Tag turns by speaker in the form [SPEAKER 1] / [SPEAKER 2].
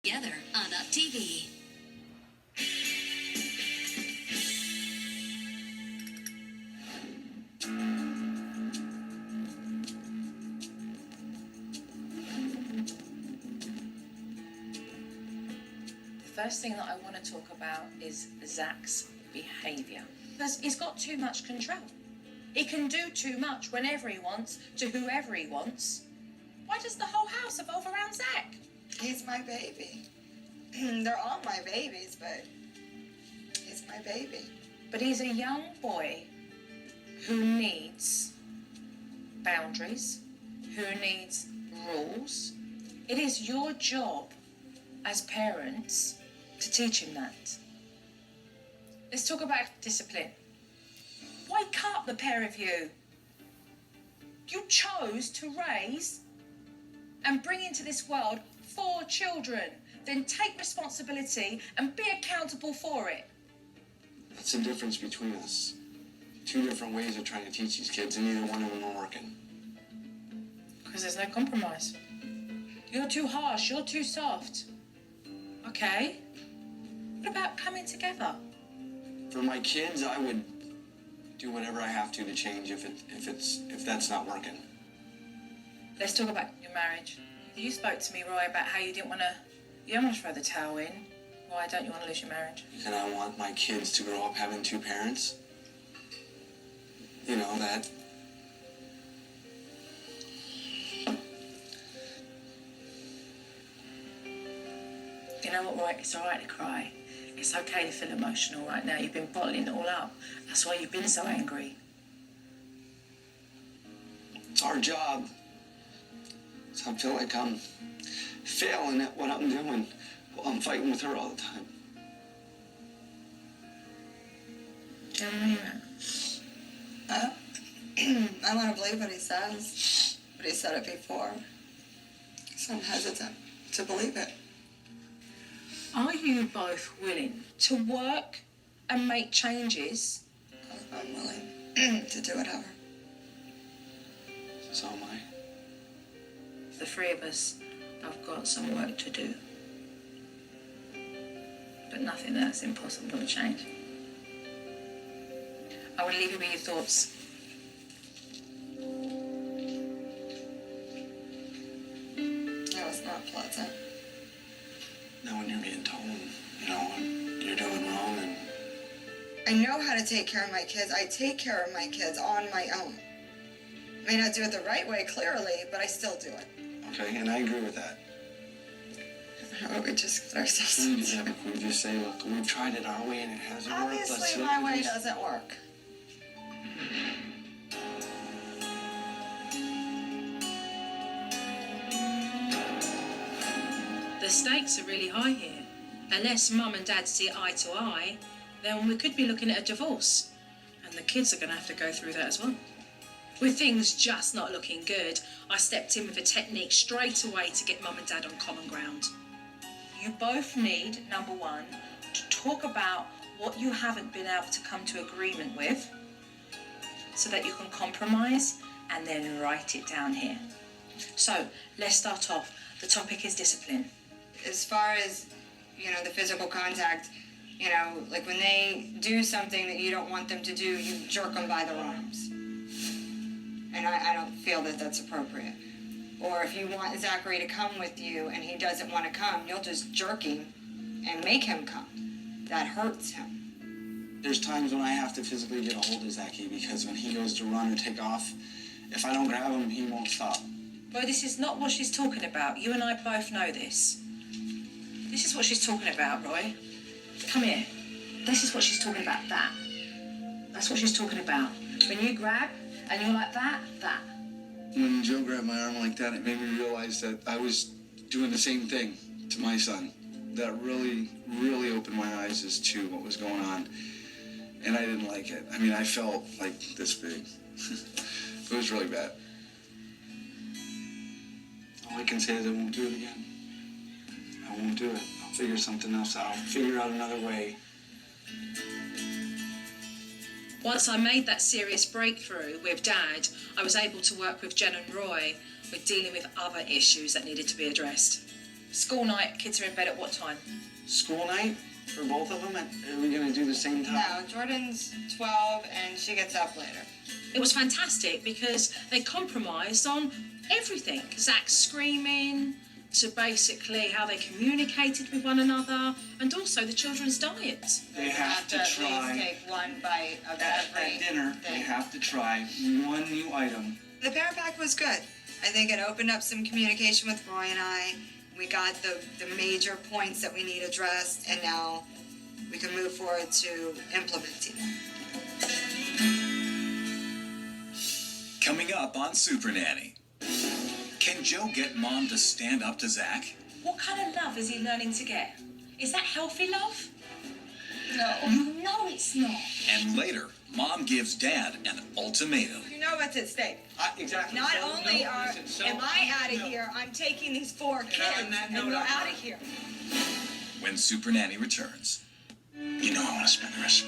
[SPEAKER 1] Together on Up TV.
[SPEAKER 2] The first thing that I want to talk about is Zach's behaviour. Because he's got too much control. He can do too much whenever he wants, to whoever he wants. Why does the whole house evolve around Zach?
[SPEAKER 3] He's my baby. They're all my babies, but he's my baby.
[SPEAKER 2] But he's a young boy who needs boundaries, who needs rules. It is your job as parents to teach him that. Let's talk about discipline. Wake up, the pair of you. You chose to raise and bring into this world 4 children. Then take responsibility and be accountable for it.
[SPEAKER 4] That's the difference between us. 2 different ways of trying to teach these kids, and neither one of them are working.
[SPEAKER 2] Because there's no compromise. You're too harsh, you're too soft. Okay. What about coming together?
[SPEAKER 4] For my kids, I would do whatever I have to change if that's not working.
[SPEAKER 2] Let's talk about your marriage. You spoke to me, Roy, about how you don't want to throw the towel in. Why don't you want to lose your marriage?
[SPEAKER 4] And I want my kids to grow up having 2 parents. You know, that...
[SPEAKER 2] You know what, Roy? It's all right to cry. It's okay to feel emotional right now. You've been bottling it all up. That's why you've been so angry.
[SPEAKER 4] It's our job. So I feel like I'm failing at what I'm doing while I'm fighting with her all the time.
[SPEAKER 2] Do you know that?
[SPEAKER 3] I want to believe what he says, but he said it before. So I'm hesitant to believe it.
[SPEAKER 2] Are you both willing to work and make changes?
[SPEAKER 3] I'm willing to do whatever.
[SPEAKER 4] So am I.
[SPEAKER 2] The 3 of us have got some work to do. But nothing that's impossible to change. I will leave you with your thoughts.
[SPEAKER 3] No, it's not pleasant.
[SPEAKER 4] Now when you're being told, you know, when you're doing wrong and...
[SPEAKER 3] I know how to take care of my kids. I take care of my kids on my own. I may not do it the right way, clearly, but I still do it.
[SPEAKER 4] Okay, and I agree with that.
[SPEAKER 3] How about we just get ourselves into it?
[SPEAKER 4] We just say, look, we've tried it our way and it hasn't worked.
[SPEAKER 3] Obviously, my way doesn't work.
[SPEAKER 2] The stakes are really high here. Unless Mum and Dad see eye to eye, then we could be looking at a divorce. And the kids are going to have to go through that as well. With things just not looking good, I stepped in with a technique straight away to get Mum and Dad on common ground. You both need, number 1, to talk about what you haven't been able to come to agreement with so that you can compromise and then write it down here. So, let's start off. The topic is discipline.
[SPEAKER 3] As far as, you know, the physical contact, you know, like when they do something that you don't want them to do, you jerk them by their arms. And I don't feel that that's appropriate. Or if you want Zachary to come with you and he doesn't want to come, you'll just jerk him and make him come. That hurts him.
[SPEAKER 4] There's times when I have to physically get a hold of Zachy because when he goes to run or take off, if I don't grab him, he won't stop.
[SPEAKER 2] Boy, this is not what she's talking about. You and I both know this. This is what she's talking about, Roy. Come here. This is what she's talking about, that. That's what she's talking about. When you grab and you're like that.
[SPEAKER 4] When Joe grabbed my arm like that, it made me realize that I was doing the same thing to my son. That really, really opened my eyes as to what was going on. And I didn't like it. I mean, I felt like this big. It was really bad. All I can say is I won't do it again. I won't do it. I'll figure something else out. I'll figure out another way.
[SPEAKER 2] Once I made that serious breakthrough with Dad, I was able to work with Jen and Roy with dealing with other issues that needed to be addressed. School night, kids are in bed at what time?
[SPEAKER 4] School night for both of them? Are we gonna do the same time?
[SPEAKER 3] No, Jordan's 12 and she gets up later.
[SPEAKER 2] It was fantastic because they compromised on everything. Zach's screaming, to basically how they communicated with one another, and also the children's diets.
[SPEAKER 4] They have to
[SPEAKER 3] at
[SPEAKER 4] try.
[SPEAKER 3] least take one bite of
[SPEAKER 4] At
[SPEAKER 3] every
[SPEAKER 4] dinner, they
[SPEAKER 3] thing.
[SPEAKER 4] have to try one new item.
[SPEAKER 3] The parent pack was good. I think it opened up some communication with Roy and I. We got the major points that we need addressed, and now we can move forward to implementing them.
[SPEAKER 5] Coming up on Supernanny. Can Joe get Mom to stand up to Zach?
[SPEAKER 2] What kind of love is he learning to get? Is that healthy love?
[SPEAKER 1] No, it's not.
[SPEAKER 5] And later, Mom gives Dad an ultimatum.
[SPEAKER 3] You know what's at stake.
[SPEAKER 4] Exactly.
[SPEAKER 3] Not only am I out of here, I'm taking these 4 kids
[SPEAKER 4] on that
[SPEAKER 3] and
[SPEAKER 4] note,
[SPEAKER 3] we're
[SPEAKER 4] I-
[SPEAKER 3] out of here.
[SPEAKER 5] When Supernanny returns.
[SPEAKER 4] You know I want to spend the rest of